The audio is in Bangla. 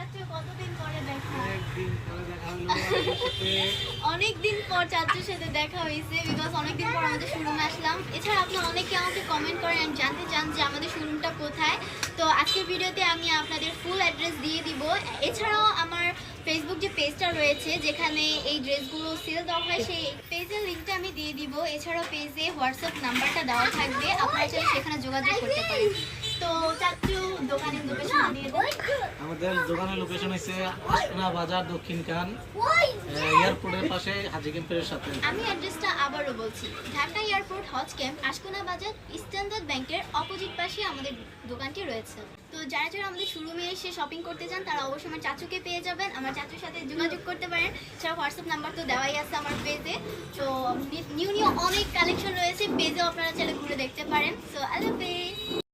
চাচু কতদিন পরে দেখা? অনেকদিন পরে দেখা হলো আপনার সাথে। অনেকদিন পর চাচুর সাথে দেখা হয়েছে বিকজ অনেকদিন পর আমাদের শোরুমে আসলাম। এছাড়া আপনারা অনেকে আমাকে কমেন্ট করেন and জানতে চান যে আমাদের শোরুমটা কোথায়। তো আজকের ভিডিওতে আমি আপনাদের ফুল অ্যাড্রেস দিয়ে দিব। এছাড়াও আমার ফেসবুক যে পেজটা রয়েছে যেখানে এই ড্রেসগুলো সেল দেওয়া হয় সেই পেজের লিঙ্কটা আমি দিয়ে দিব। এছাড়াও পেজে হোয়াটসঅ্যাপ নাম্বারটা দেওয়া থাকবে, আপনারা চাইলে সেখানে যোগাযোগ করতে পারেন। তো চাচু দোকানের লোকেশন দিয়ে দেন। আমাদের দোকানের লোকেশন হচ্ছে আশকোনা বাজার দক্ষিণ কান এয়ারপোর্টের পাশে হাজি ক্যাম্পের সাথে। আমি অ্যাড্রেসটা আবারও বলছি, ঢাকা এয়ারপোর্ট হজ ক্যাম্প আশকোনা বাজার স্ট্যান্ডার্ড ব্যাংকের অপোজিট পাশে আমাদের দোকানটি রয়েছে। তো যারা যারা আমাদের শোরুমে এসে শপিং করতে চান তারা অবশ্যই আমার চাচুকে পেয়ে যাবেন, আমার চাচুর সাথে যোগাযোগ করতে পারেন। এছাড়া হোয়াটসঅ্যাপ নাম্বার তো দেওয়াই আছে আমার পেজে। তো নিউ নিউ অনেক কালেকশন রয়েছে, পেজেও আপনারা চাইলে ঘুরে দেখতে পারেন। সো আল্লাহ হাফেজ।